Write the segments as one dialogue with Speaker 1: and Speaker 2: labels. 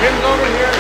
Speaker 1: Tim's over here.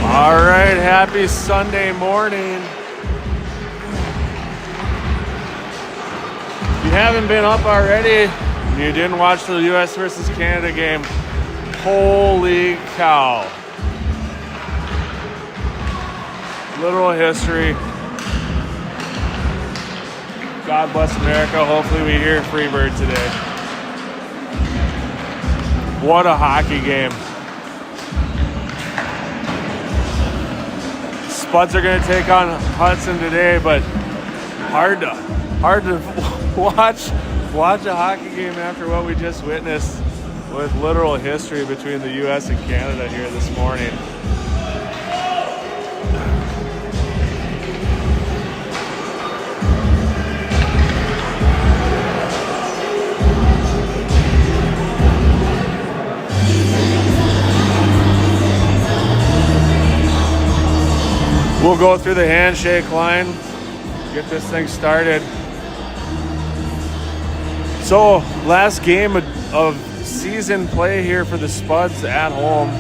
Speaker 1: All right, happy Sunday morning. If you haven't been up already and you didn't watch the US versus Canada game, holy cow. Literal history. God bless America. Hopefully we hear Freebird today. What a hockey game. Spuds are going to take on Hudson today, but hard to watch a hockey game after what we just witnessed with literal history between the U.S. and Canada here this morning. We'll go through the handshake line, get this thing started. So, last game of season play here for the Spuds at home.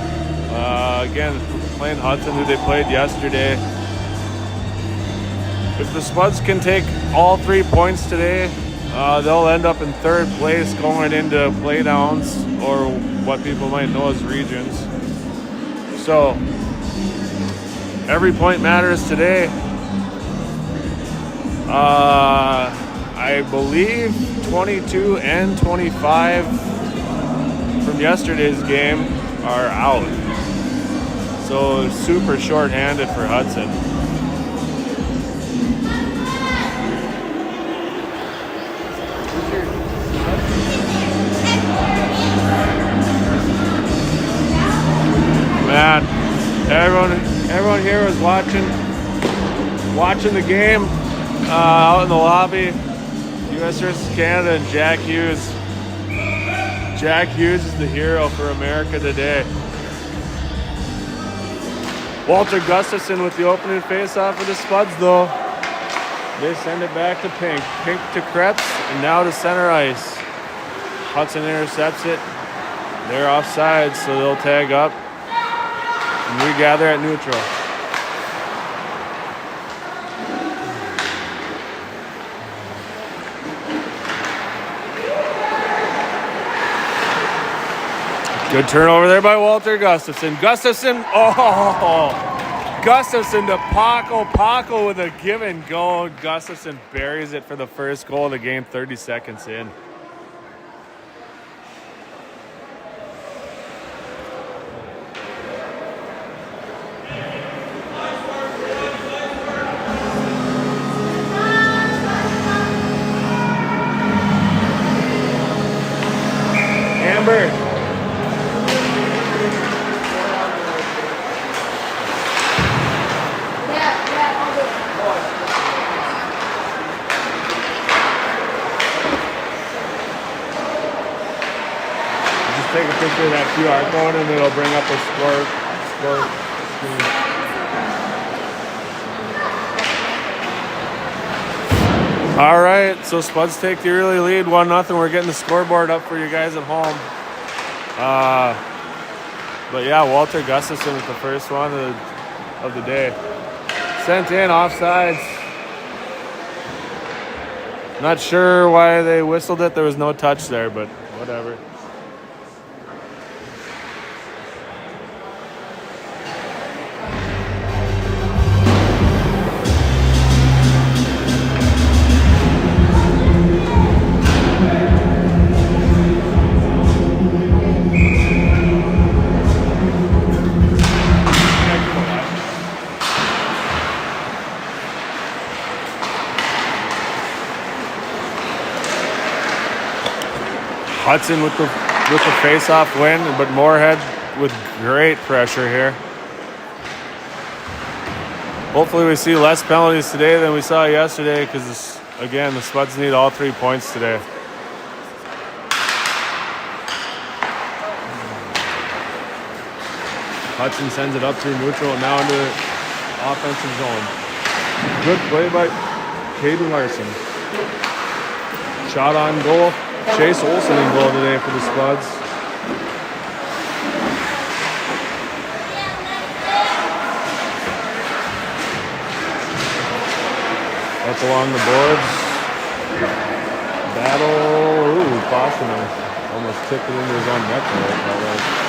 Speaker 1: Again, playing Hudson, who they played yesterday. If the Spuds can take all 3 points today, they'll end up in third place going into playdowns, or what people might know as regions. So, every point matters today. I believe 22 and 25 from yesterday's game are out. So super short-handed for Hudson. Man, everyone here was watching the game out in the lobby. U.S. versus Canada and Jack Hughes. Jack Hughes is the hero for America today. Walter Gustafson with the opening face-off for the Spuds, though. They send it back to Pink. Pink to Krebs, and now to center ice. Hudson intercepts it. They're offside, so they'll tag up and regather at neutral. Good turnover there by Walter Gustafson. Gustafson to Paco. Paco with a give and go. Gustafson buries it for the first goal of the game, 30 seconds in. number? Just take a picture of that QR code and it'll bring up a score screen. All right, so Spuds take the early lead, 1-0. We're getting the scoreboard up for you guys at home. But yeah, Walter Gustafson with the first one of the day. Sent in, offsides. Not sure why they whistled it. There was no touch there, but whatever. Hudson with the face-off win, but Moorhead with great pressure here. Hopefully we see less penalties today than we saw yesterday because, again, the Spuds need all 3 points today. Hudson sends it up through neutral and now into the offensive zone. Good play by Caden Larson. Shot on goal. Chase Olsen in goal today for the Spuds. Up along the boards. Battle. Ooh, Fosterman almost tipped it into his own net there. 12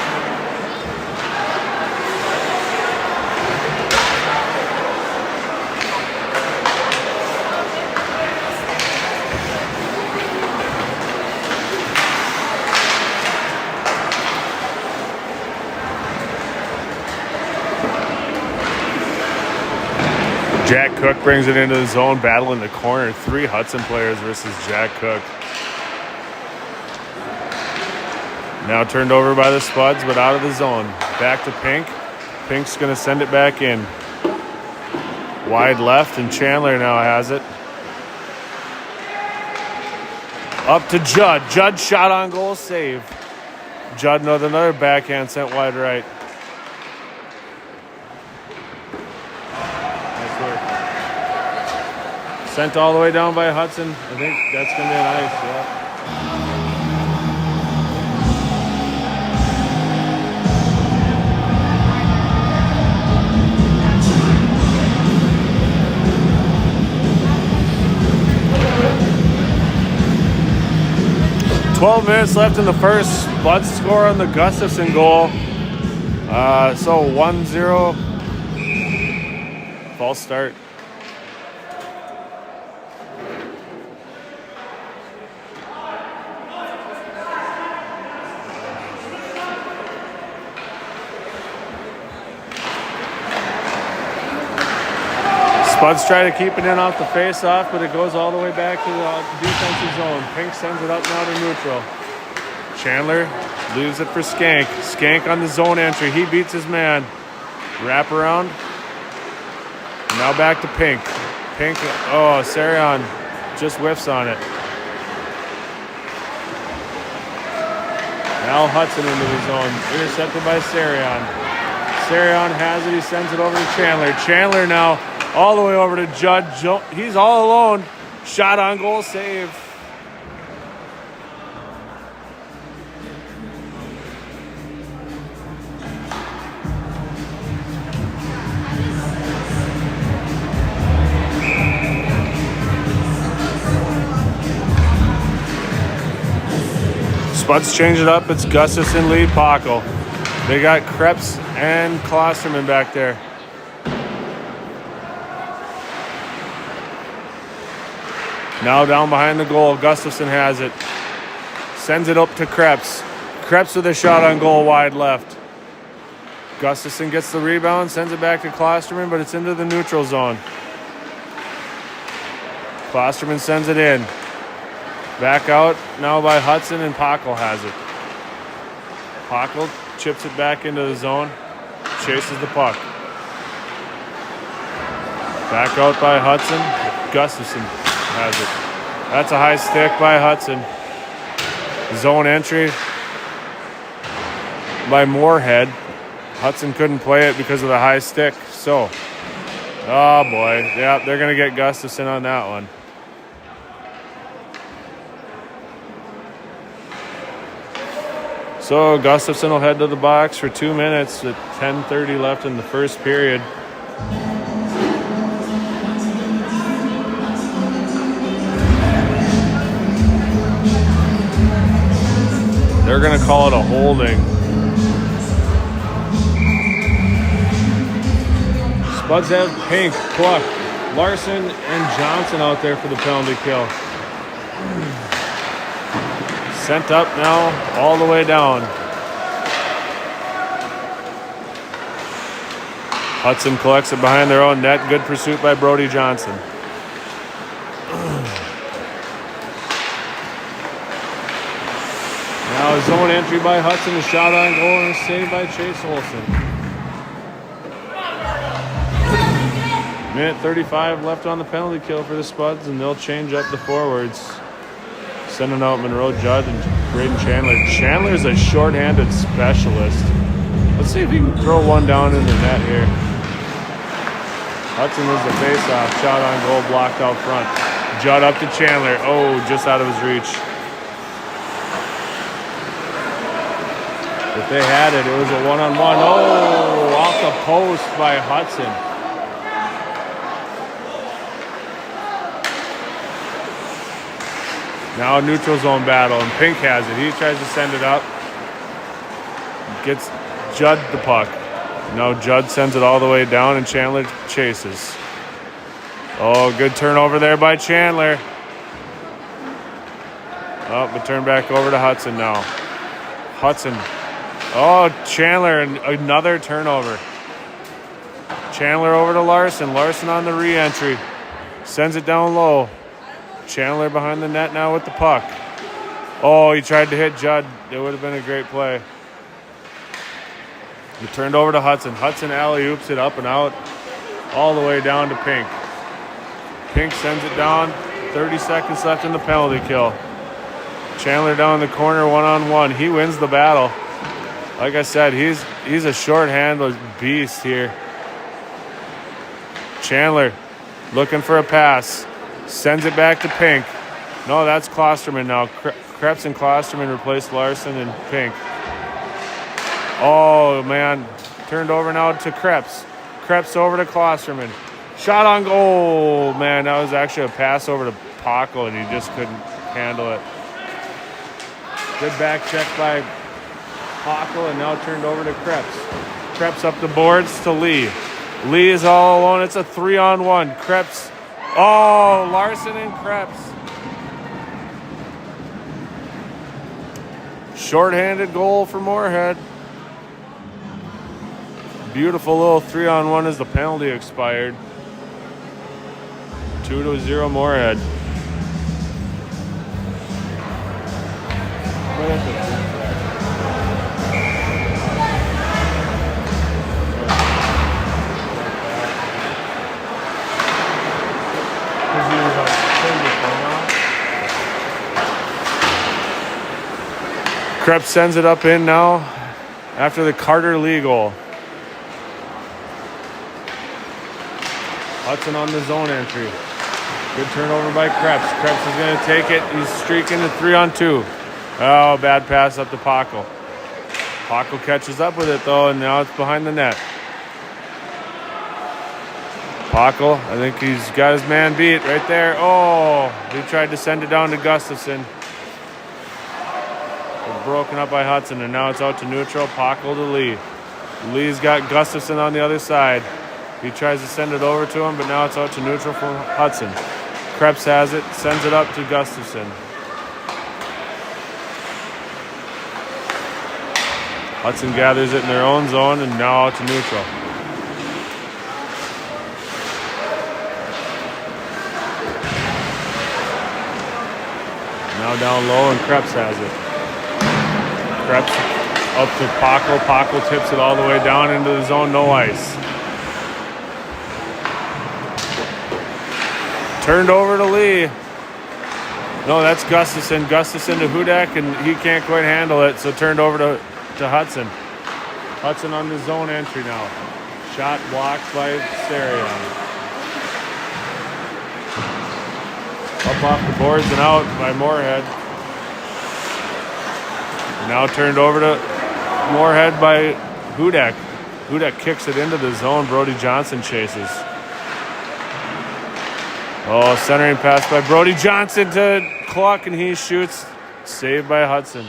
Speaker 1: Jack Cook brings it into the zone, battle in the corner. 3 Hudson players versus Jack Cook. Now turned over by the Spuds, but out of the zone. Back to Pink. Pink's going to send it back in. Wide left, and Chandler now has it. Up to Judd. Judd shot on goal, save. Judd with another backhand sent wide right. Nice work. Sent all the way down by Hudson. I think that's going to be an ice, yeah. 12 minutes left in the first. Spuds score on the Gustafson goal. So 1-0. False start. Spuds try to keep it in off the face-off, but it goes all the way back to the defensive zone. Pink sends it up now to neutral. Chandler leaves it for Skank. Skank on the zone entry. He beats his man. Wrap around. Now back to Pink. Pink, oh, Sarion just whiffs on it. Now Hudson into the zone. Intercepted by Sarion. Sarion has it. He sends it over to Chandler. Chandler now all the way over to Judd. He's all alone. Shot on goal, save. Spuds change it up. It's Gustafson, lead Pockle. They got Krebs and Klosterman back there. Now down behind the goal, Gustafson has it. Sends it up to Krebs. Krebs with a shot on goal, wide left. Gustafson gets the rebound, sends it back to Klosterman, but it's into the neutral zone. Klosterman sends it in. Back out now by Hudson, and Pockle has it. Pockle chips it back into the zone, chases the puck. Back out by Hudson. Gustafson has it. That's a high stick by Hudson. Zone entry by Moorhead. Hudson couldn't play it because of the high stick. So, oh boy. Yeah, they're going to get Gustafson on that one. So Gustafson will head to the box for 2 minutes with 10:30 left in the first period. They're going to call it a holding. Spuds have Pink, Pluck, Larson, and Johnson out there for the penalty kill. Sent up now, all the way down. Hudson collects it behind their own net. Good pursuit by Brody Johnson. Now a zone entry by Hudson, a shot on goal, and a save by Chase Olsen. Minute 35 left on the penalty kill for the Spuds, and they'll change up the forwards. Sending out Monroe Judd and Braden Chandler. Chandler's a short-handed specialist. Let's see if he can throw one down in the net here. Hudson is the face-off. Shot on goal, blocked out front. Judd up to Chandler. Oh, just out of his reach. If they had it, it was a one-on-one. Oh, off the post by Hudson. Now a neutral zone battle, and Pink has it. He tries to send it up. Gets Judd the puck. Now Judd sends it all the way down, and Chandler chases. Oh, good turnover there by Chandler. Oh, but turn back over to Hudson now. Hudson. Oh, Chandler, and another turnover. Chandler over to Larson. Larson on the re-entry. Sends it down low. Chandler behind the net now with the puck. Oh, he tried to hit Judd. It would have been a great play. He turned over to Hudson. Hudson alley-oops it up and out all the way down to Pink. Pink sends it down. 30 seconds left in the penalty kill. Chandler down in the corner one-on-one. He wins the battle. Like I said, he's a short-handed beast here. Chandler looking for a pass. Sends it back to Pink. No, that's Klosterman now. Krebs and Klosterman replaced Larson and Pink. Oh, man. Turned over now to Krebs. Krebs over to Klosterman. Shot on goal. Man, that was actually a pass over to Pockle, and he just couldn't handle it. Good back check by Pockle, and now turned over to Krebs. Krebs up the boards to Lee. Lee is all alone. It's a 3-on-1. Krebs. Oh, Larson and Krebs. Short-handed goal for Moorhead. Beautiful little 3-on-1 as the penalty expired. 2-0 Moorhead. Krebs sends it up in now after the Carter Lee goal. Hudson on the zone entry. Good turnover by Krebs. Krebs is going to take it. He's streaking to 3-on-2. Oh, bad pass up to Pockle. Pockle catches up with it, though, and now it's behind the net. Pockle, I think he's got his man beat right there. Oh, he tried to send it down to Gustafson. Broken up by Hudson, and now it's out to neutral. Pockle to Lee. Lee's got Gustafson on the other side. He tries to send it over to him, but now it's out to neutral from Hudson. Krebs has it, sends it up to Gustafson. Hudson gathers it in their own zone, and now out to neutral. Now down low, and Krebs has it. Krebs Up to Paco. Paco tips it all the way down into the zone. No ice. Turned over to Lee. No, that's Gustafson. Gustafson to Hudak, and he can't quite handle it, so turned over to Hudson. Hudson on the zone entry now. Shot blocked by Sarion. Up off the boards and out by Moorhead. Now turned over to Moorhead by Hudak. Hudak kicks it into the zone. Brody Johnson chases. Oh, centering pass by Brody Johnson to Cluck, and he shoots. Saved by Hudson.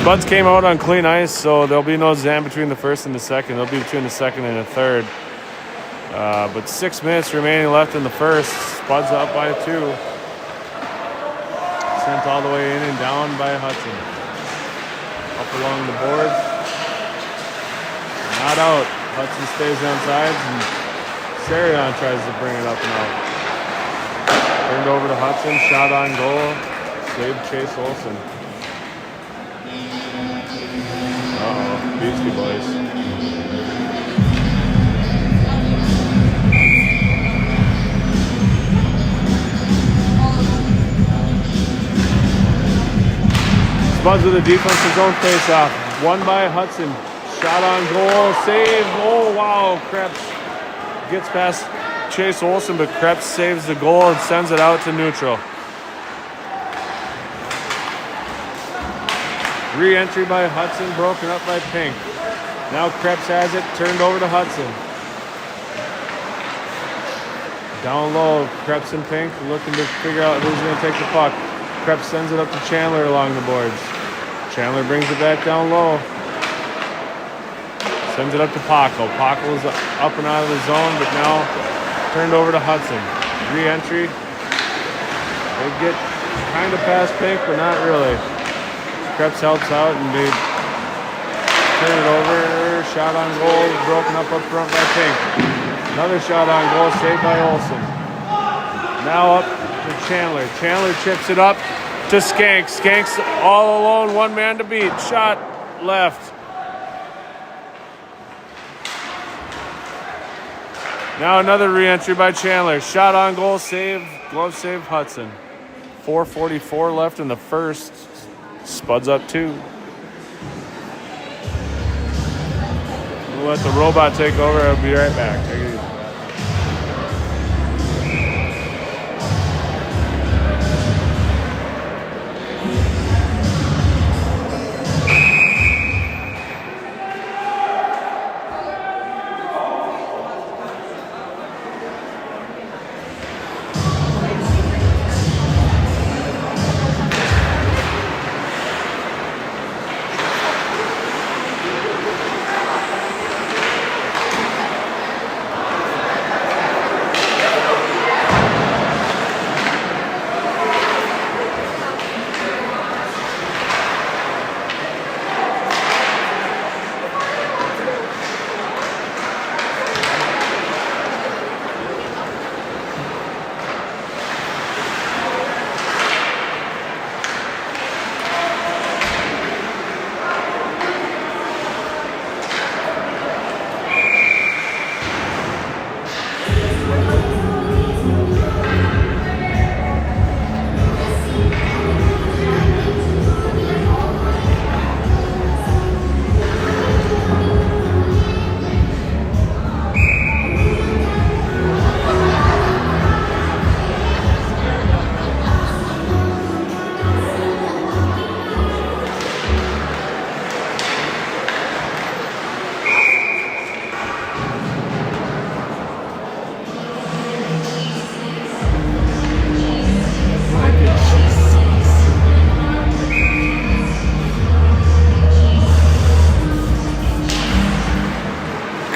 Speaker 1: Spuds came out on clean ice, so there'll be no zam between the first and the second. They'll be between the second and the third. But 6 minutes remaining left in the first. Spuds up by 2. Sent all the way in and down by Hudson. Up along the boards. Not out. Hudson stays on sides, and Sarion tries to bring it up and out. Turned over to Hudson. Shot on goal. Saved Chase Olsen. Beastie Boys. Spuds with a defensive zone face-off. Won by Hudson. Shot on goal. Save. Oh, wow. Krebs gets past Chase Olsen, but Krebs saves the goal and sends it out to neutral. Re-entry by Hudson, broken up by Pink. Now Krebs has it, turned over to Hudson. Down low, Krebs and Pink looking to figure out who's going to take the puck. Krebs sends it up to Chandler along the boards. Chandler brings it back down low. Sends it up to Paco. Paco is up and out of the zone, but now turned over to Hudson. Re-entry. They get kind of past Pink, but not really. Krebs helps out, and they turn it over. Shot on goal, broken up front by Pink. Another shot on goal, saved by Olsen. Now up to Chandler. Chandler chips it up to Skanks. Skanks all alone, one man to beat. Shot left. Now another re-entry by Chandler. Shot on goal, save, glove save Hudson. 4:44 left in the first. Spuds up 2. We'll let the robot take over. I'll be right back. Take it easy.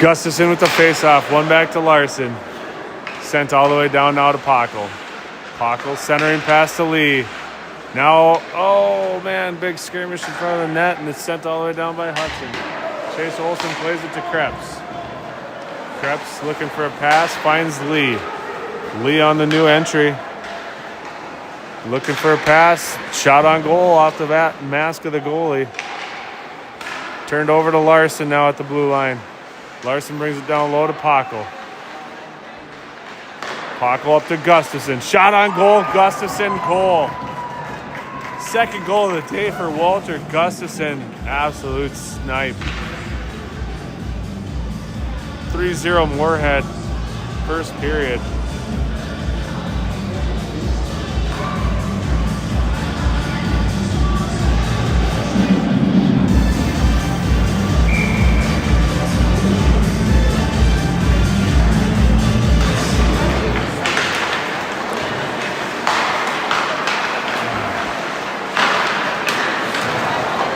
Speaker 1: Gustafson with the face-off. One back to Larson. Sent all the way down now to Paco. Paco centering pass to Lee. Now, oh man, big skirmish in front of the net, and it's sent all the way down by Hudson. Chase Olsen plays it to Krebs. Krebs looking for a pass, finds Lee. Lee on the new entry. Looking for a pass, shot on goal off the mask of the goalie. Turned over to Larson now at the blue line. Larson brings it down low to Pockel. Pockel up to Gustafson. Shot on goal, Gustafson, goal. Second goal of the day for Walter Gustafson. Absolute snipe. 3-0 Moorhead, first period.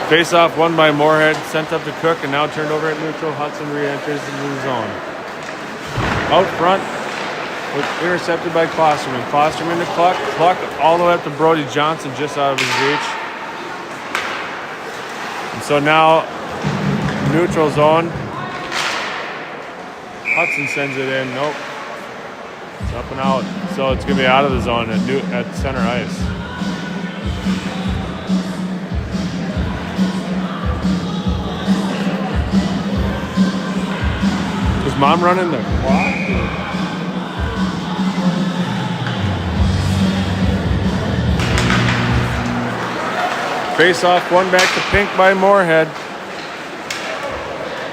Speaker 1: Face-off won by Moorhead, sent up to Cook, and now turned over at neutral. Hudson re-enters into the zone. Out front, was intercepted by Klosterman. Klosterman to Cluck. Cluck all the way up to Brody Johnson, just out of his reach. And so now, neutral zone. Hudson sends it in. Nope. It's up and out. So it's going to be out of the zone at center ice. Mom running the clock? Face off, one back to Pink by Moorhead.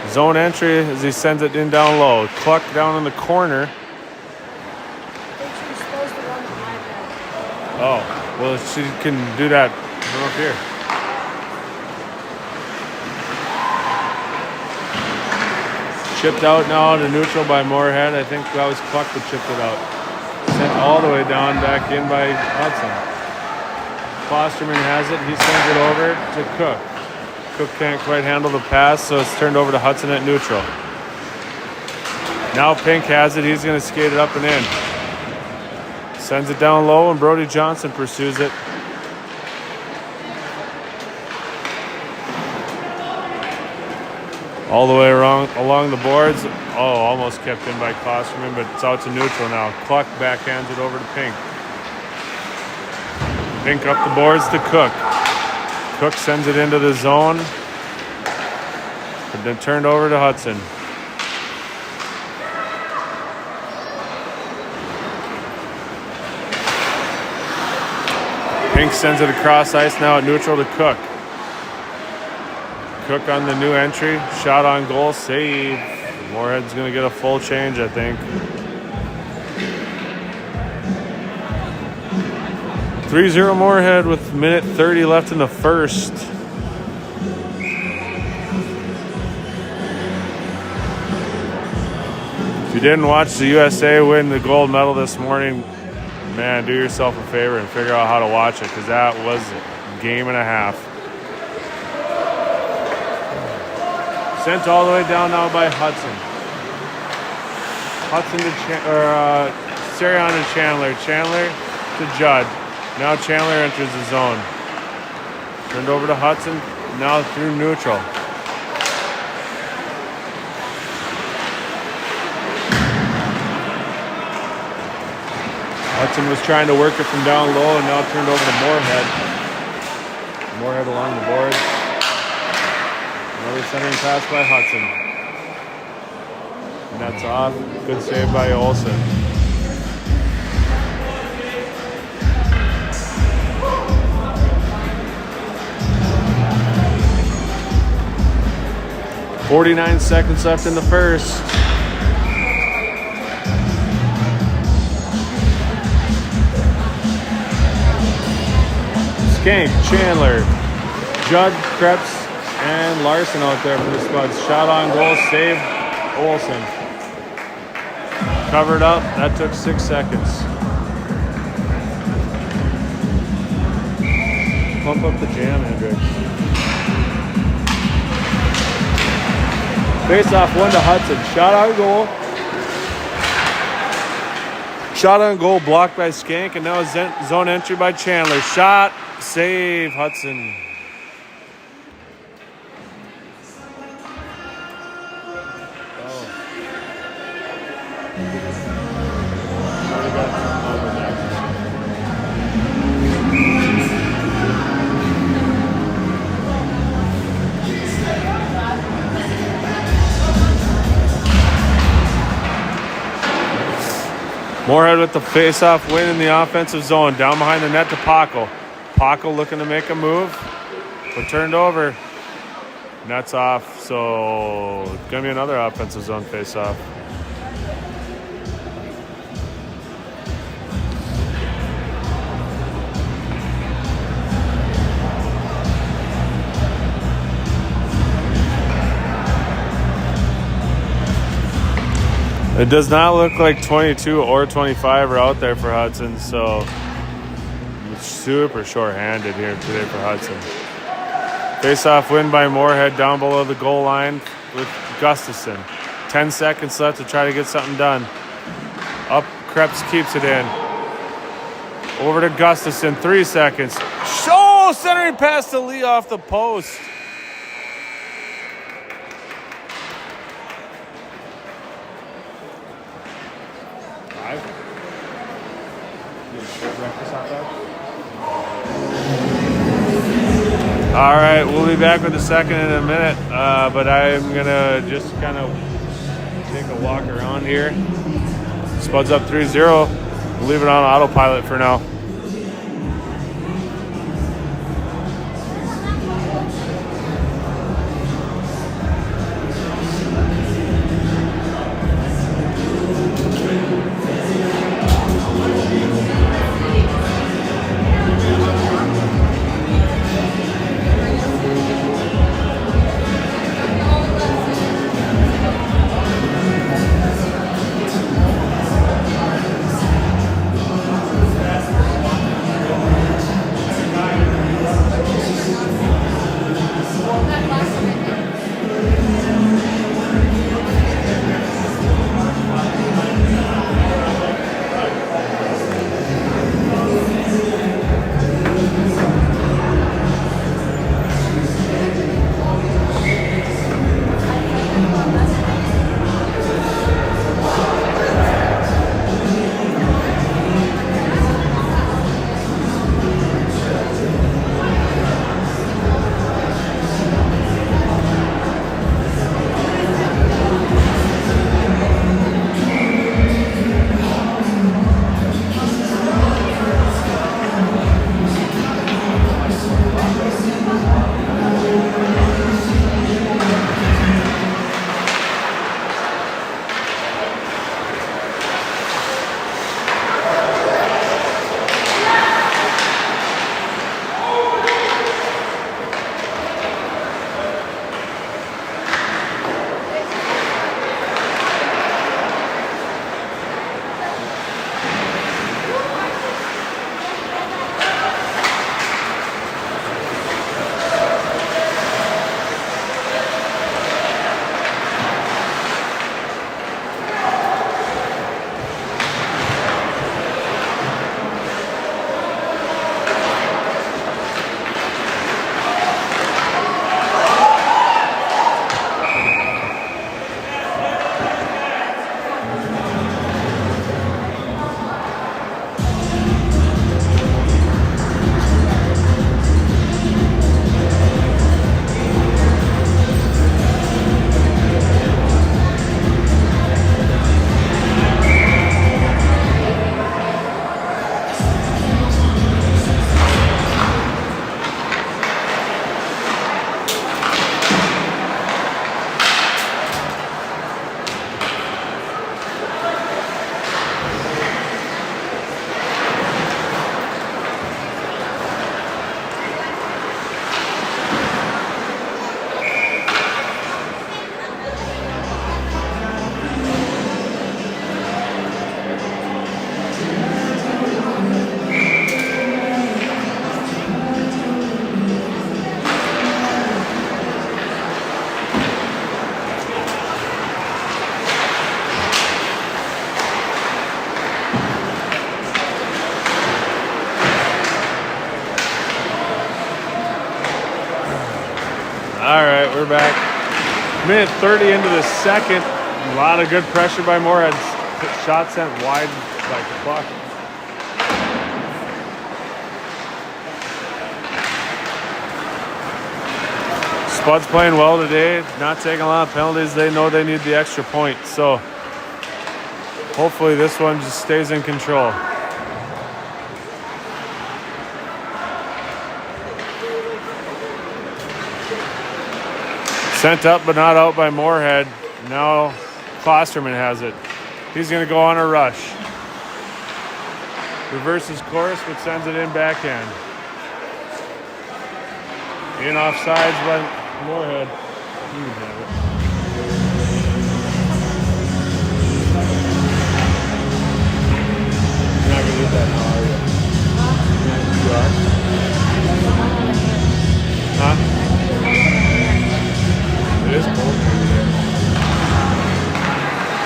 Speaker 1: Zone entry as he sends it in down low. Cluck down in the corner.
Speaker 2: She's supposed to run the MYHA.
Speaker 1: Oh, well, she can do that from up here. Chipped out now to neutral by Moorhead. I think that was Cluck that chipped it out. Sent all the way down back in by Hudson. Klosterman has it. He sends it over to Cook. Cook can't quite handle the pass, so it's turned over to Hudson at neutral. Now Pink has it. He's going to skate it up and in. Sends it down low, and Brody Johnson pursues it. All the way along the boards. Oh, almost kept in by Klosterman, but it's out to neutral now. Cluck backhands it over to Pink. Pink up the boards to Cook. Cook sends it into the zone, but then turned over to Hudson. Pink sends it across ice now at neutral to Cook. Cook on the new entry. Shot on goal. Save. Moorhead's going to get a full change, I think. 3-0 Moorhead with minute 30 left in the first. If you didn't watch the USA win the gold medal this morning, man, do yourself a favor and figure out how to watch it, because that was a game and a half. Sent all the way down now by Hudson. Hudson to Sarion to Chandler. Chandler to Judd. Now Chandler enters the zone. Turned over to Hudson. Now through neutral. Hudson was trying to work it from down low, and now turned over to Moorhead. Moorhead along the boards. Another centering pass by Hudson. And that's off. Good save by Olsen. .49 seconds left in the first. Skank, Chandler, Judd, Krebs, and Larson out there for the Spuds. Shot on goal, saved Olsen. Covered up, that took 6 seconds. Pump up the jam, Hendricks. Face off, one to Hudson. Shot on goal. Shot on goal blocked by Skank, and now a zone entry by Chandler. Shot, save, Hudson. Moorhead with the face-off win in the offensive zone. Down behind the net to Paco. Paco looking to make a move, but turned over. Net's off, so it's going to be another offensive zone face-off. It does not look like 22 or 25 are out there for Hudson, so it's super short-handed here today for Hudson. Face-off win by Moorhead down below the goal line with Gustafson. 10 seconds left to try to get something done. Up, Krebs keeps it in. Over to Gustafson, 3 seconds. Show centering pass to Lee off the post. All right, we'll be back with the second in a minute, but I'm going to just kind of take a walk around here. Spuds up 3-0. We'll leave it on autopilot for now. we're back. Minute 30 into the second. A lot of good pressure by Moorhead. Shot sent wide like the puck. Spuds playing well today. Not taking a lot of penalties. They know they need the extra point. So hopefully this one just stays in control. Sent up but not out by Moorhead. Now Klosterman has it. He's going to go on a rush. Reverses course but sends it in backhand. In offsides by Moorhead. You can have it. You're not going to get that now, are you? You are? Huh? It is cold.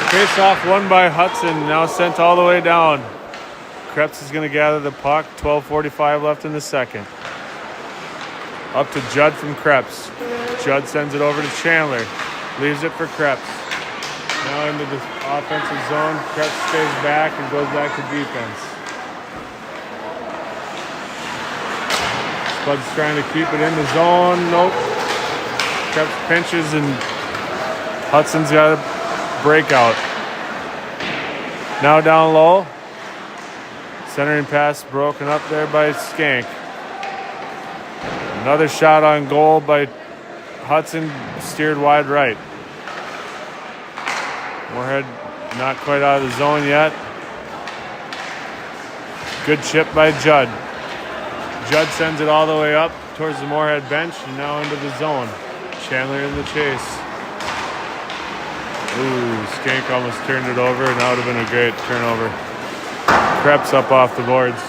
Speaker 1: Face off won by Hudson, now sent all the way down. Krebs is going to gather the puck. 12:45 left in the second. Up to Judd from Krebs. Judd sends it over to Chandler. Leaves it for Krebs. Now into the offensive zone. Krebs stays back and goes back to defense. Spud's trying to keep it in the zone. Nope. Krebs pinches and Hudson's got a breakout. Now down low. Centering pass broken up there by Skank. Another shot on goal by Hudson, steered wide right. Moorhead not quite out of the zone yet. Good chip by Judd. Judd sends it all the way up towards the Moorhead bench and now into the zone. Chandler in the chase. Ooh, Skank almost turned it over and that would have been a great turnover. Krebs up off the boards.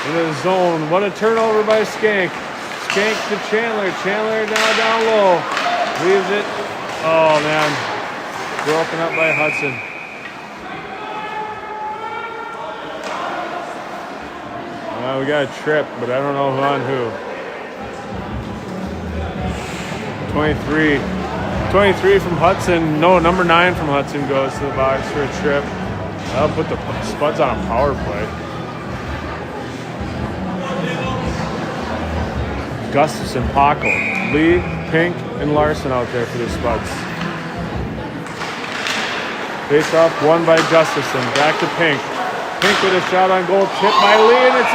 Speaker 1: Into the zone. What a turnover by Skank. Skank to Chandler. Chandler now down low. Leaves it. Oh, man. Broken up by Hudson. We got a trip, but I don't know who on who. 23 from Hudson. No, number 9 from Hudson goes to the box for a trip. That'll put the Spuds on a power play. Gustafson, Pockel, Lee, Pink, and Larson out there for the Spuds. Face off won by Gustafson. Back to Pink. Pink with a shot on goal. Tipped by Lee and it's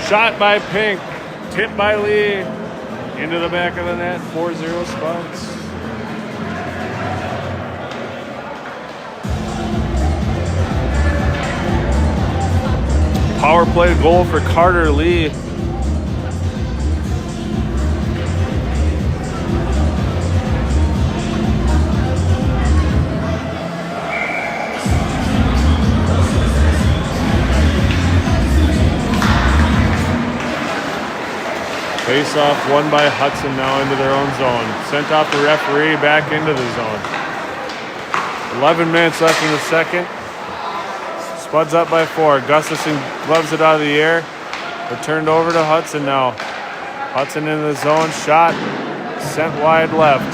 Speaker 1: in. Shot by Pink. Tipped by Lee. Into the back of the net. 4-0 Spuds. Power play goal for Carter Lee. Face off won by Hudson now into their own zone. Sent off the referee back into the zone. 11 minutes left in the second. Spuds up by 4. Gustafson gloves it out of the air. Returned over to Hudson now. Hudson in the zone. Shot. Sent wide left.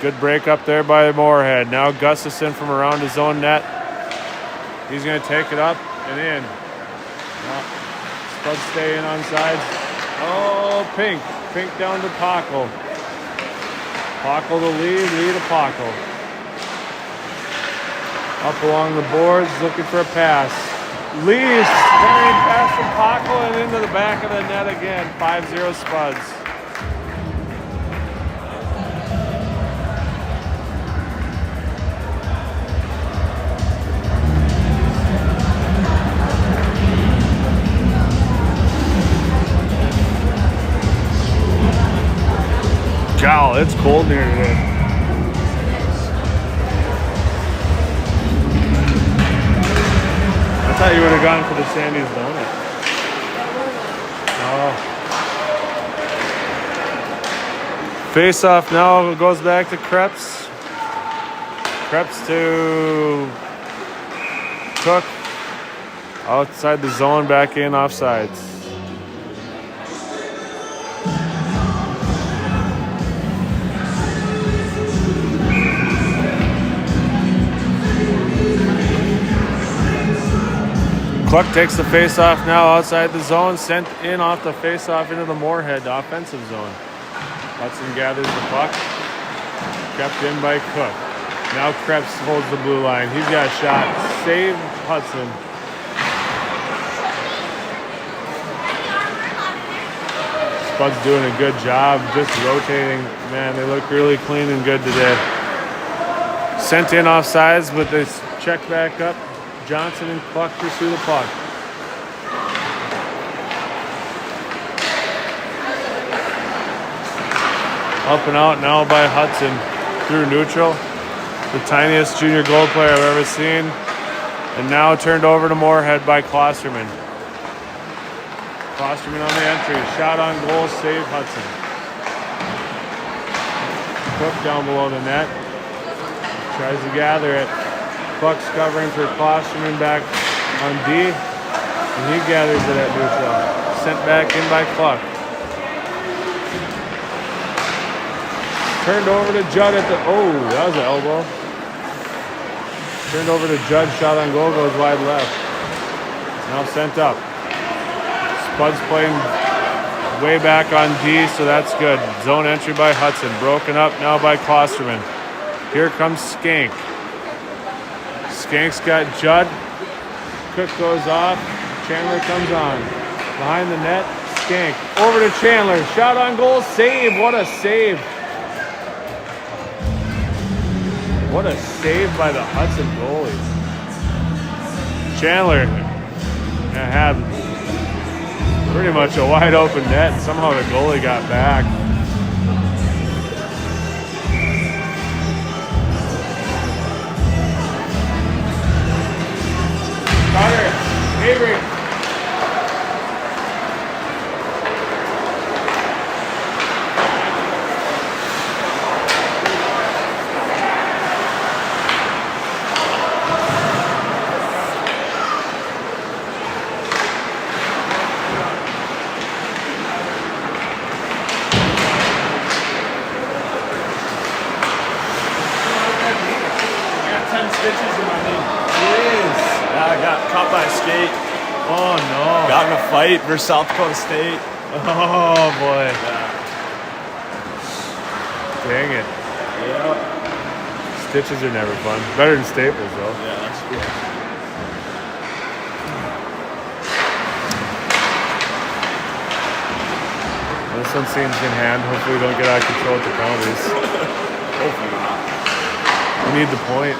Speaker 1: Good break up there by Moorhead. Now Gustafson from around his own net. He's going to take it up and in. Now, Spuds stay in on sides. Oh, Pink. Pink down to Pockel. Pockel to Lee. Lee to Pockel. Up along the boards, looking for a pass. Lee carrying pass from Pockel and into the back of the net again. 5-0 Spuds. Gal, it's cold here today. I thought you would have gone for the Sandy's donut. Oh. Face off now goes back to Krebs. Krebs to Cook. Outside the zone, back in, offsides. Cluck takes the face-off now outside the zone, sent in off the face-off into the Moorhead offensive zone. Hudson gathers the puck, kept in by Cook. Now Krebs holds the blue line. He's got a shot. Save Hudson. Spud's doing a good job just rotating. Man, they look really clean and good today. Sent in offsides, but they check back up. Johnson and Cluck pursue the puck. Up and out now by Hudson through neutral. The tiniest junior goal player I've ever seen. And now turned over to Moorhead by Klosterman. Klosterman on the entry. Shot on goal, save Hudson. Cook down below the net. Tries to gather it. Cluck's covering for Klosterman back on D. And he gathers it at neutral. Sent back in by Cluck. Turned over to Judd at the... Oh, that was an elbow. Turned over to Judd. Shot on goal. Goes wide left. Now sent up. Spud's playing way back on D, so that's good. Zone entry by Hudson. Broken up now by Klosterman. Here comes Skank. Skank's got Judd. Cook goes off. Chandler comes on. Behind the net, Skank. Over to Chandler. Shot on goal. Save. What a save. What a save by the Hudson goalies. Chandler had pretty much a wide open net, and somehow the goalie got back. Carter, Avery.
Speaker 3: Stitches in my knee. Jeez. Yeah, I got caught by a skate.
Speaker 1: Oh no.
Speaker 3: Got in a fight versus South Dakota State.
Speaker 1: Oh boy.
Speaker 3: Yeah.
Speaker 1: Dang it.
Speaker 3: Yeah.
Speaker 1: Stitches are never fun. Better than staples though.
Speaker 3: Yeah, that's good.
Speaker 1: This one seems in hand. Hopefully we don't get out of control with the penalties.
Speaker 3: Hopefully not.
Speaker 1: We need the point.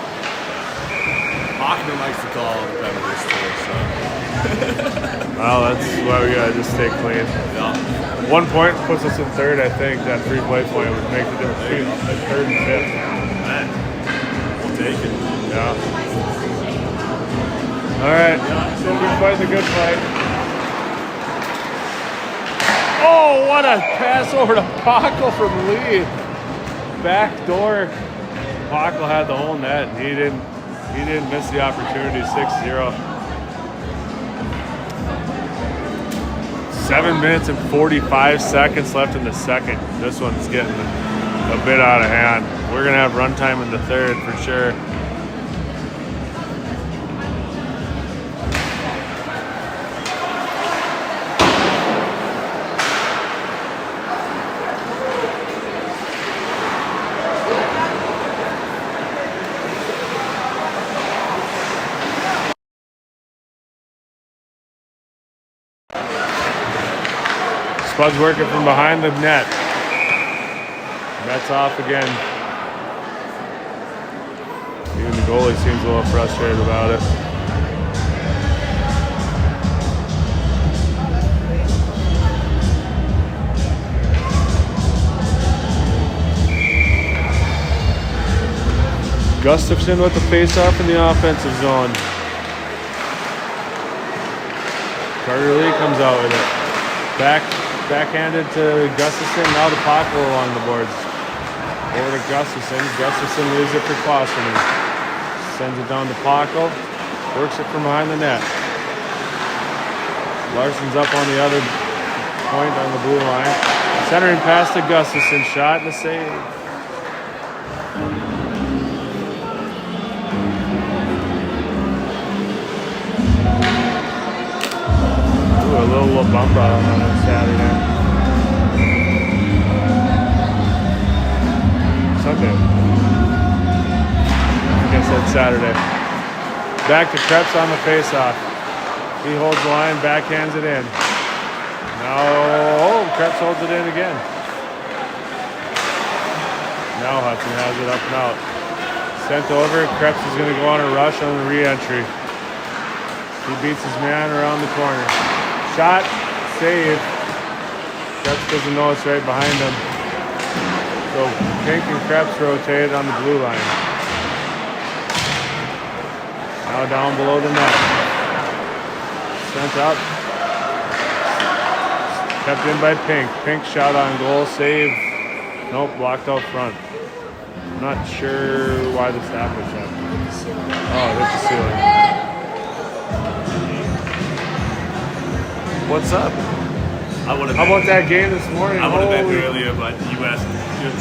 Speaker 3: Hockman likes to call the penalties too, so.
Speaker 1: Well, that's why we gotta just stay clean.
Speaker 3: Yeah.
Speaker 1: 1 point puts us in third, I think. That 3 play point would make the difference between third and fifth.
Speaker 3: Man, we'll take it.
Speaker 1: Yeah. All right. So we're fighting a good fight. Oh, what a pass over to Pockle from Lee. Back door. Pockle had the whole net, and he didn't miss the opportunity. 6-0. 7 minutes and 45 seconds left in the second. This one's getting a bit out of hand. We're gonna have runtime in the third for sure. Spud's working from behind the net. Net's off again. Even the goalie seems a little frustrated about it. Gustafson with the face-off in the offensive zone. Carter Lee comes out with it. Backhanded to Gustafson, now to Pockle along the boards. Over to Gustafson. Gustafson leaves it for Klosterman. Sends it down to Pockle. Works it from behind the net. Larson's up on the other point on the blue line. Centering pass to Gustafson. Shot and a save. La Bamba on a Saturday. Sunday. I guess that's Saturday. Back to Krebs on the face-off. He holds the line, backhands it in. Now, Krebs holds it in again. Now Hudson has it up and out. Sent over, Krebs is going to go on a rush on the re-entry. He beats his man around the corner. Shot, save. Krebs doesn't know it's right behind him. So Pink and Krebs rotated on the blue line. Now down below the net. Sent up. Kept in by Pink. Pink shot on goal, save. Nope, blocked out front. I'm not sure why this happened. Oh, hit the ceiling. What's up?
Speaker 3: I would have.
Speaker 1: How about that game this morning?
Speaker 3: I would have been
Speaker 1: Holy-
Speaker 3: earlier, but U.S.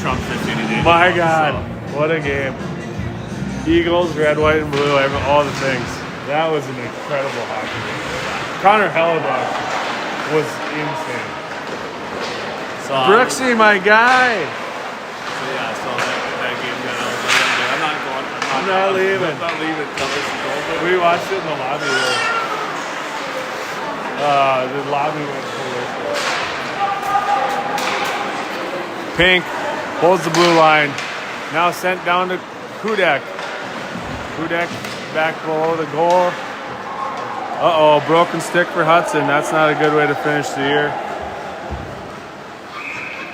Speaker 3: Trump 15 days.
Speaker 1: My God, what a game. Eagles, red, white, and blue, all the things. That was an incredible hockey game. Connor Hellebuck was insane.
Speaker 3: So,
Speaker 1: Brooksy, my guy.
Speaker 3: So yeah, I saw that game down. I'm not going.
Speaker 1: I'm not leaving.
Speaker 3: I'm not leaving until this is over.
Speaker 1: We watched it in the lobby. The lobby went full. Pink holds the blue line. Now sent down to Kudek. Kudek back below the goal. Uh-oh, broken stick for Hudson. That's not a good way to finish the year.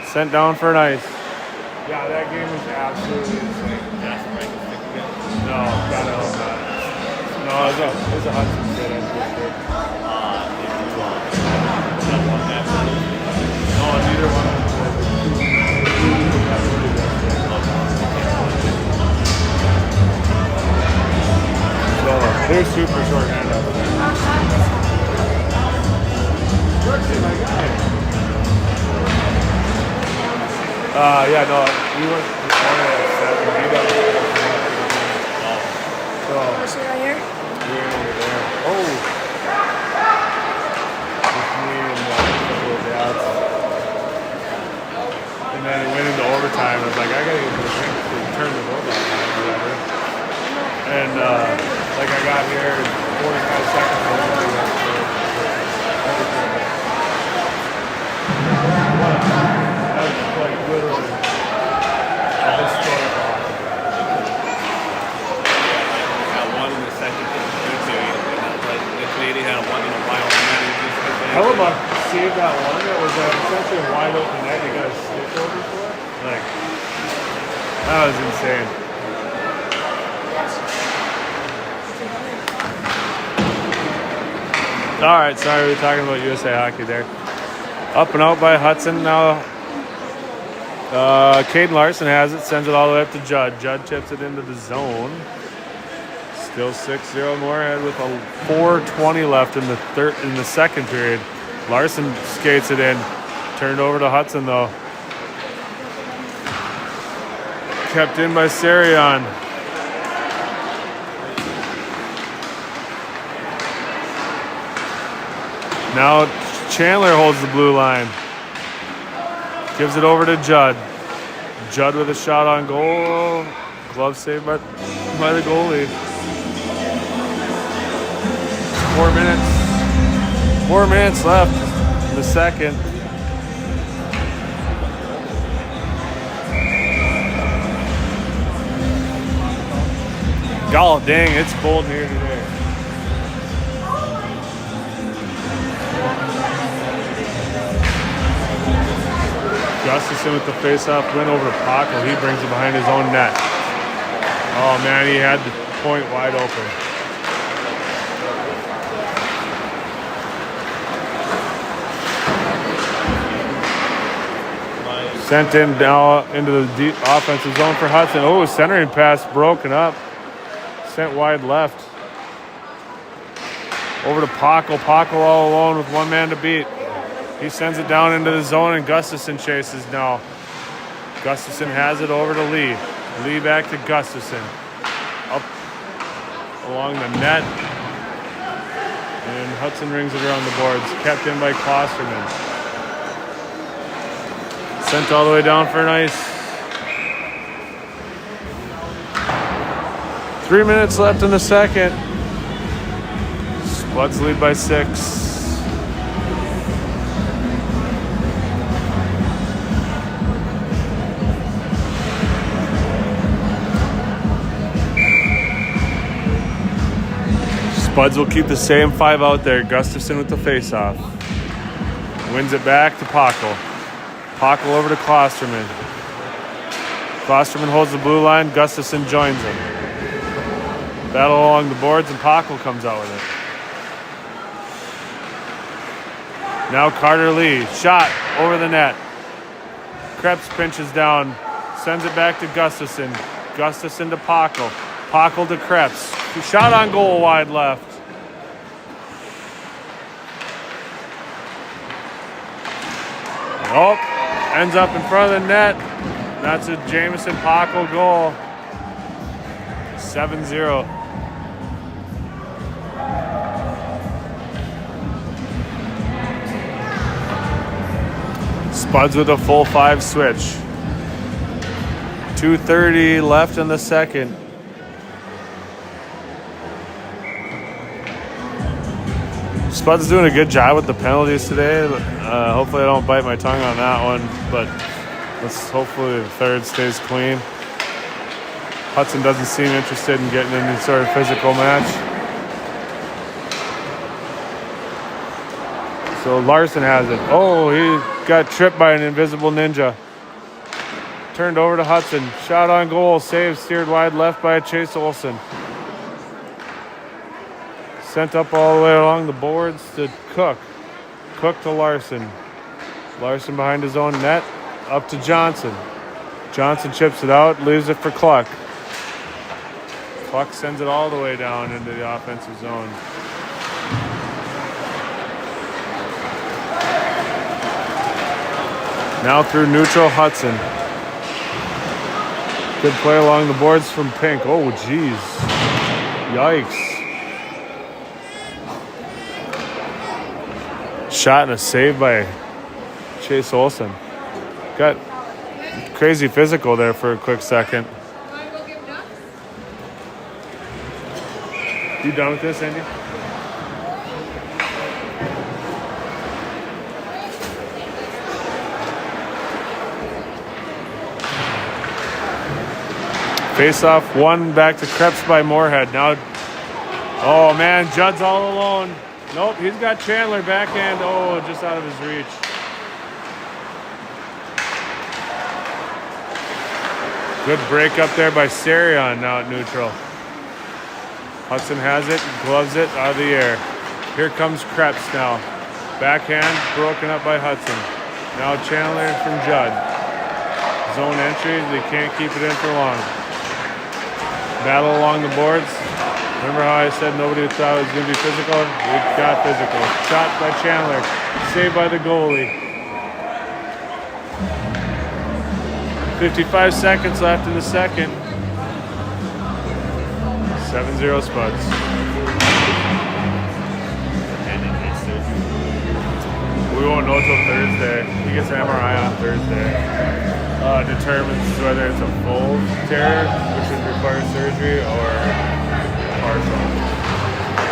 Speaker 1: Sent down for an ice. Yeah, that game was absolutely insane. No, God, no, not. No, it was a Hudson good. I'm pretty sure. No, neither one of them. So they're super short-handed over there. Brooksy, my guy. Yeah, no, we went this morning at 7. He got so
Speaker 2: Is it right here?
Speaker 1: we went over there. Oh, with me and a couple of dads. And then it went into overtime. I was like, I gotta get to the drink to turn the robot on or whatever. And like I got here in 45 seconds. I was like, literally a historic hockey.
Speaker 3: Got one in the second period, and the Canadian had one in a while.
Speaker 1: Hellebuck saved that one that was essentially a wide open net. He got a stick over for it. Like, that was insane. All right, sorry, we were talking about USA Hockey there. Up and out by Hudson now. Caden Larson has it, sends it all the way up to Judd. Judd tips it into the zone. Still 6-0 Moorhead with a 4:20 left in the second period. Larson skates it in. Turned over to Hudson though. Kept in by Sarion. Now Chandler holds the blue line. Gives it over to Judd. Judd with a shot on goal. Glove saved by the goalie. 4 minutes left in the second. God dang, it's cold here today. Gustafson with the face-off win over Paco. He brings it behind his own net. Oh man, he had the point wide open. Sent in now into the deep offensive zone for Hudson. Oh, centering pass broken up. Sent wide left. Over to Paco. Paco all alone with one man to beat. He sends it down into the zone and Gustafson chases now. Gustafson has it over to Lee. Lee back to Gustafson. Up along the net. And Hudson rings it around the boards. Kept in by Klosterman. Sent all the way down for an ice. 3 minutes left in the second. Spuds lead by 6. Spuds will keep the same 5 out there. Gustafson with the faceoff. Wins it back to Pockel. Pockel over to Klosterman. Klosterman holds the blue line. Gustafson joins him. Battle along the boards, and Pockel comes out with it. Now Carter Lee. Shot over the net. Krebs pinches down. Sends it back to Gustafson. Gustafson to Pockel. Pockel to Krebs. Shot on goal wide left. Oh, ends up in front of the net. That's a Jamison Pockel goal. 7-0. Spuds with a full 5 switch. 2:30 left in the second. Spuds doing a good job with the penalties today. Hopefully I don't bite my tongue on that one, but hopefully the third stays clean. Hudson doesn't seem interested in getting in any sort of physical match. So Larson has it. Oh, he got tripped by an invisible ninja. Turned over to Hudson. Shot on goal. Save. Steered wide left by Chase Olsen. Sent up all the way along the boards to Cook. Cook to Larson. Larson behind his own net. Up to Johnson. Johnson chips it out. Leaves it for Cluck. Cluck sends it all the way down into the offensive zone. Now through neutral, Hudson. Good play along the boards from Pink. Oh, geez. Yikes. Shot and a save by Chase Olsen. Got crazy physical there for a quick second. You done with this, Andy? Face off 1 back to Krebs by Moorhead. Now, oh man, Judd's all alone. Nope, he's got Chandler backhand. Oh, just out of his reach. Good break up there by Sarion now at neutral. Hudson has it, gloves it out of the air. Here comes Krebs now. Backhand broken up by Hudson. Now Chandler from Judd. Zone entry, they can't keep it in for long. Battle along the boards. Remember how I said nobody thought it was going to be physical? We got physical. Shot by Chandler. Saved by the goalie. 55 seconds left in the second. 7-0 Spuds. We won't know till Thursday. He gets an MRI on Thursday. Determines whether it's a full tear, which would require surgery, or partial,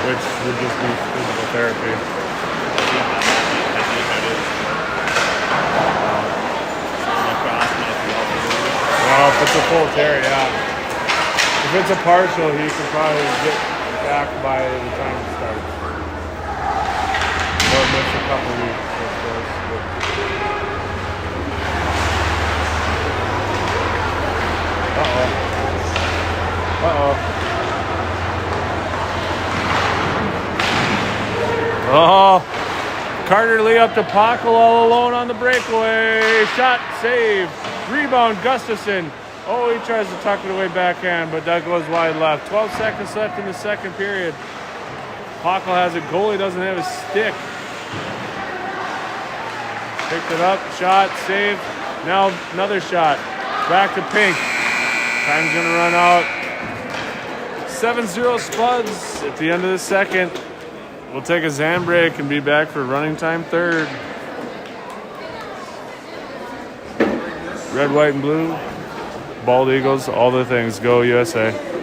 Speaker 1: which would just be physical therapy. Well, if it's a full tear, yeah. If it's a partial, he could probably get back by the time it starts. Or miss a couple weeks, of course. Uh-oh. Oh, Carter Lee up to Pockel all alone on the breakaway. Shot, save, rebound, Gustafson. Oh, he tries to tuck it away backhand, but that goes wide left. 12 seconds left in the second period. Pockel has it. Goalie doesn't have his stick. Picked it up, shot, save. Now another shot. Back to Pink. Time's gonna run out. 7-0 Spuds at the end of the second. We'll take a Zan break and be back for running time third. Red, white, and blue. Bald Eagles, all the things. Go USA.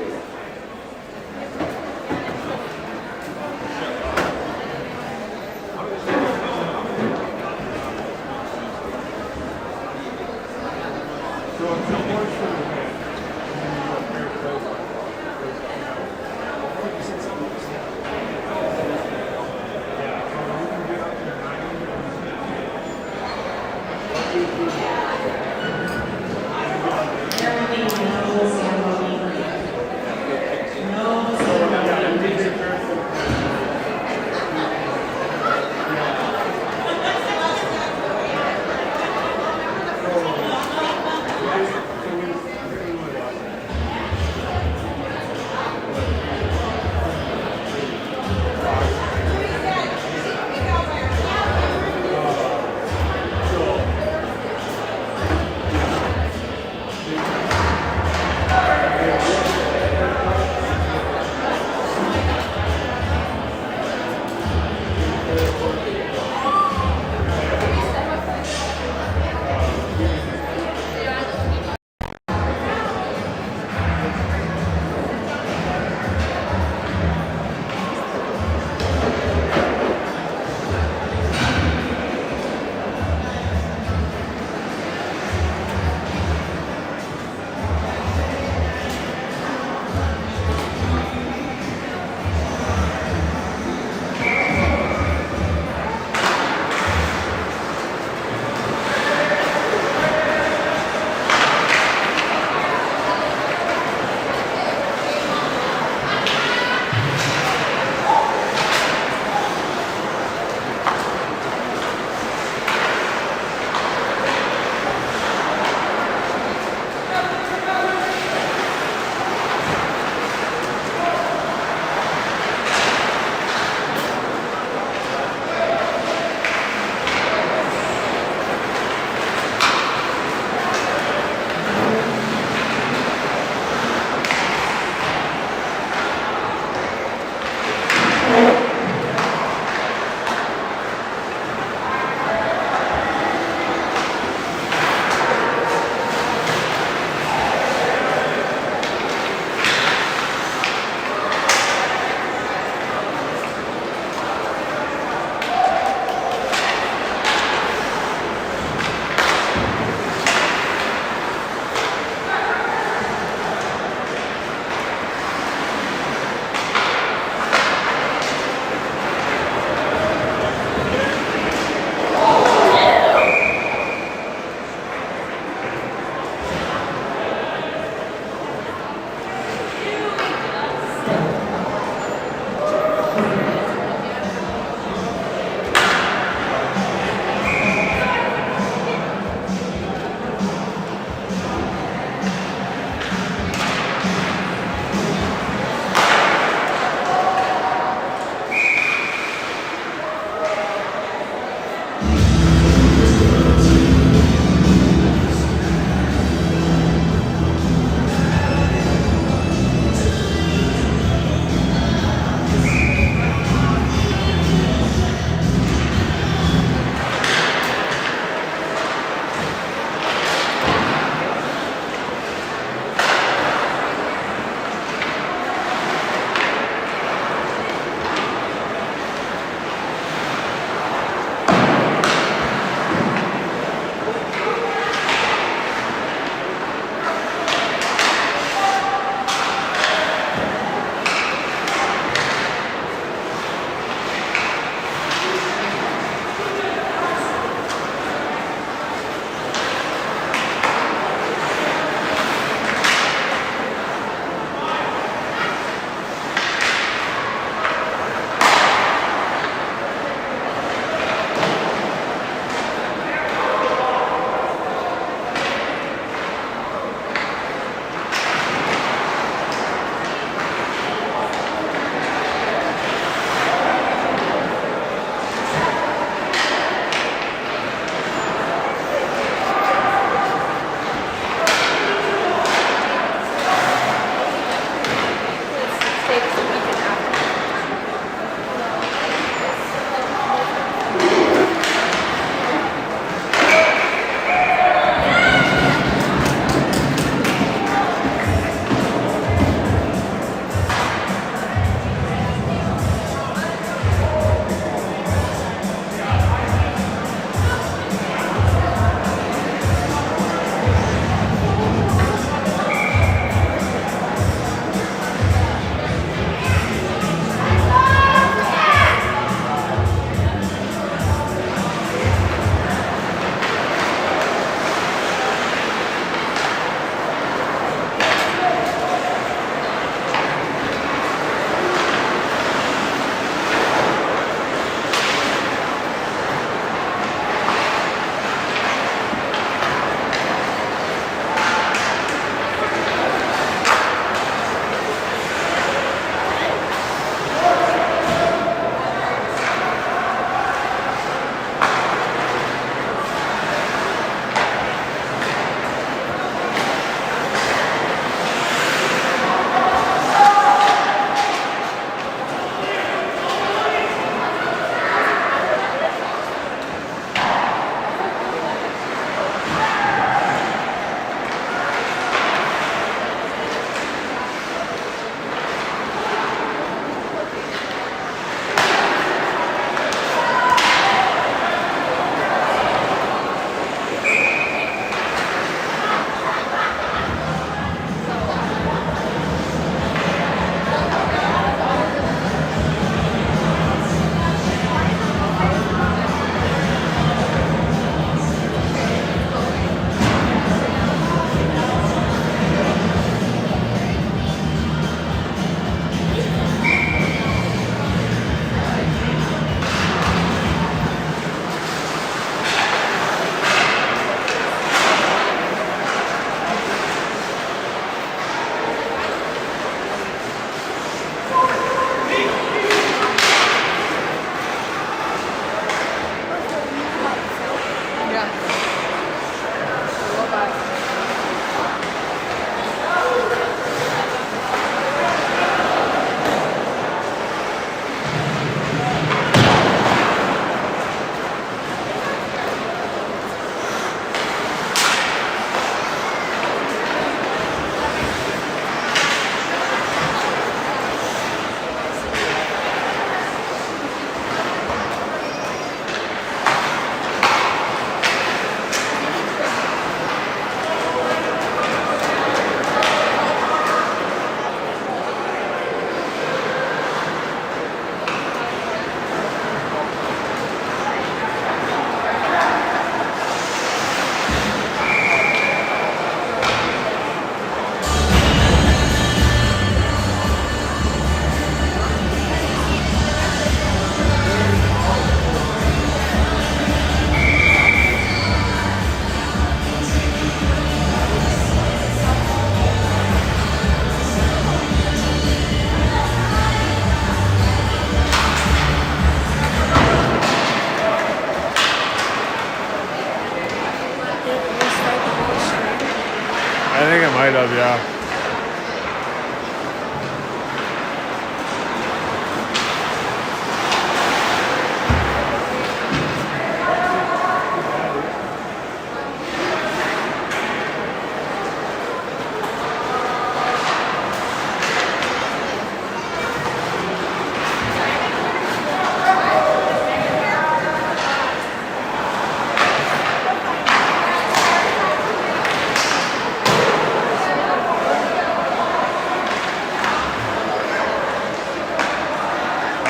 Speaker 1: have, yeah.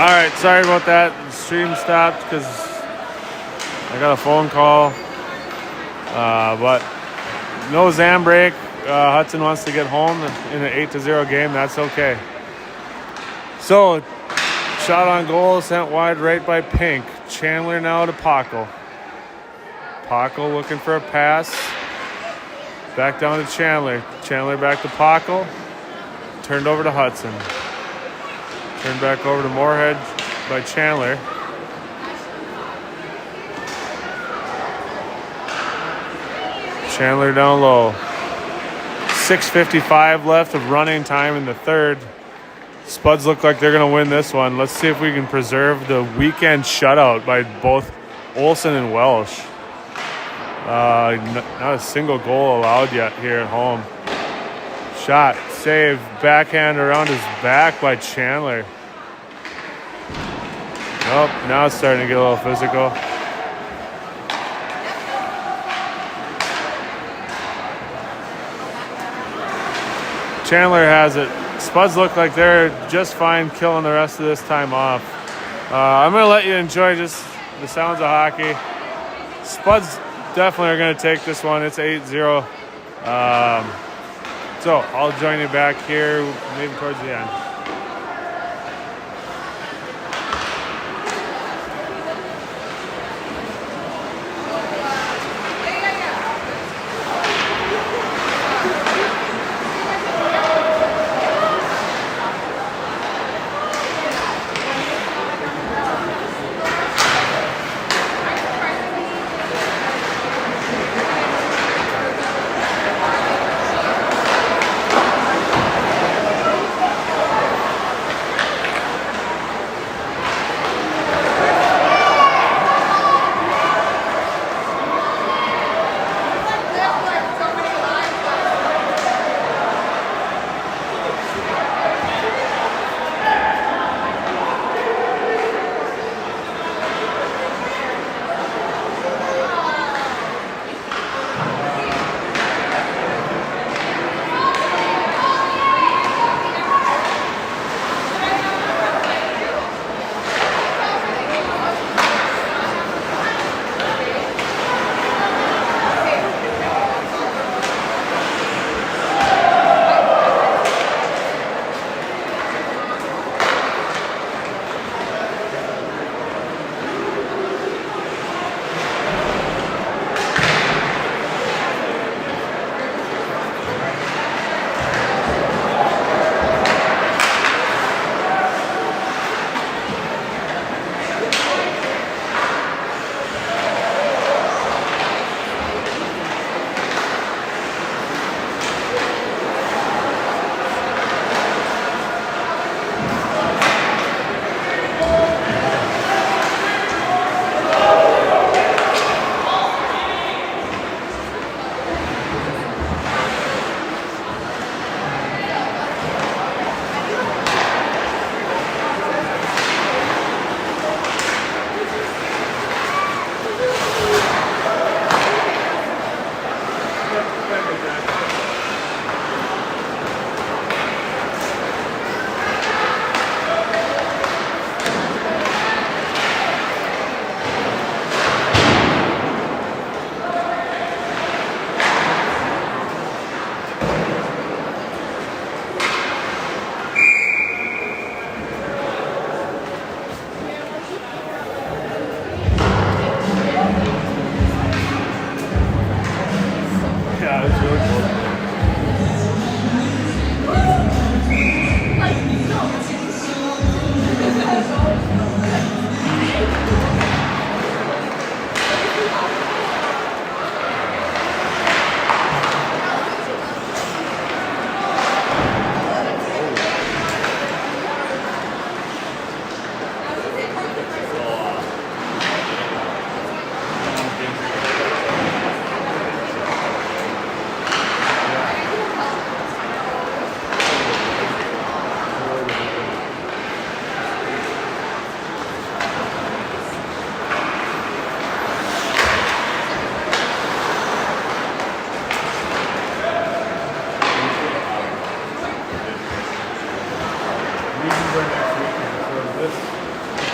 Speaker 1: All right, sorry about that. The stream stopped because I got a phone call. But no Zam break. Hudson wants to get home in an 8-0 game. That's okay. So, shot on goal, sent wide right by Pink. Chandler now to Paco. Paco looking for a pass. Back down to Chandler. Chandler back to Paco. Turned over to Hudson. Turned back over to Moorhead by Chandler. Chandler down low. 6:55 left of running time in the third. Spuds look like they're going to win this one. Let's see if we can preserve the weekend shutout by both Olsen and Welsh. Not a single goal allowed yet here at home. Shot, save, backhand around his back by Chandler. Nope, now it's starting to get a little physical. Chandler has it. Spuds look like they're just fine killing the rest of this time off. I'm going to let you enjoy just the sounds of hockey. Spuds definitely are going to take this one. It's 8-0. So I'll join you back here maybe towards the end.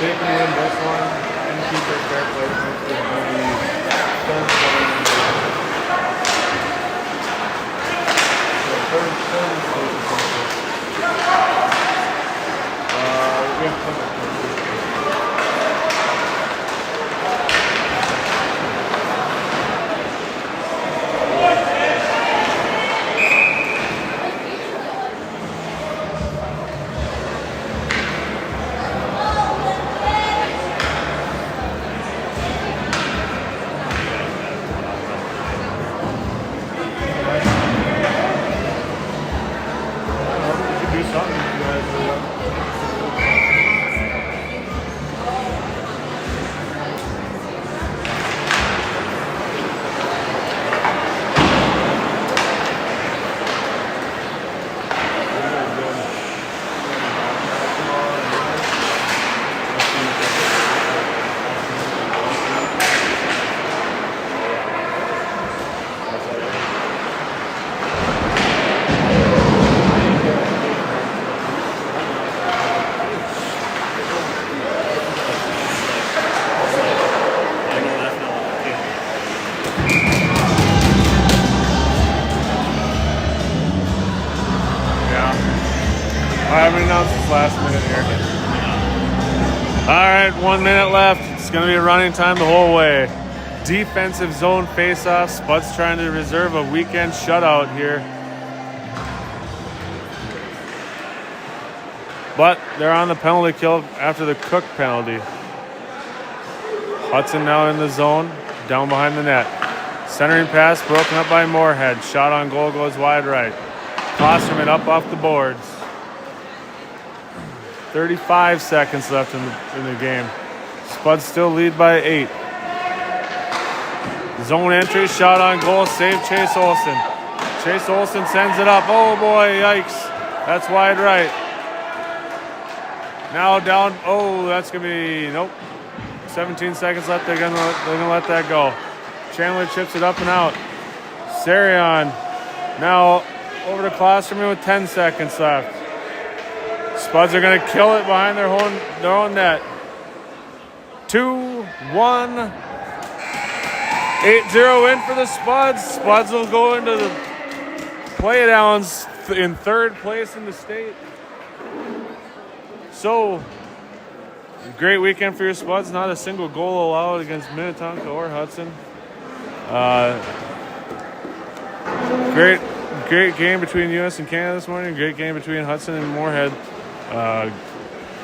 Speaker 1: they can win this one and keep their fair play points, would be third one. So third and fourth. We have Plymouth. Do something if you guys do that. I haven't announced this last minute here. All right, 1 minute left. It's going to be running time the whole way. Defensive zone face-off. Spuds trying to reserve a weekend shutout here. But they're on the penalty kill after the Cook penalty. Hudson now in the zone, down behind the net. Centering pass broken up by Moorhead. Shot on goal goes wide right. Klosterman up off the boards. 35 seconds left in the game. Spuds still lead by 8. Zone entry, shot on goal, save Chase Olsen. Chase Olsen sends it up. Oh boy, yikes. That's wide right. Now down, oh, that's gonna be, nope. 17 seconds left, they're gonna let that go. Chandler chips it up and out. Sarion now over to Klosterman with 10 seconds left. Spuds are going to kill it behind their own net. 2-1. 8-0 win for the Spuds. Spuds will go into the playdowns in third place in the state. So, great weekend for your Spuds. Not a single goal allowed against Minnetonka or Hudson. Great game between US and Canada this morning. Great game between Hudson and Moorhead.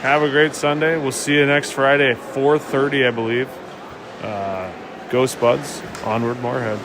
Speaker 1: Have a great Sunday. We'll see you next Friday at 4:30, I believe. Go Spuds. Onward, Moorhead.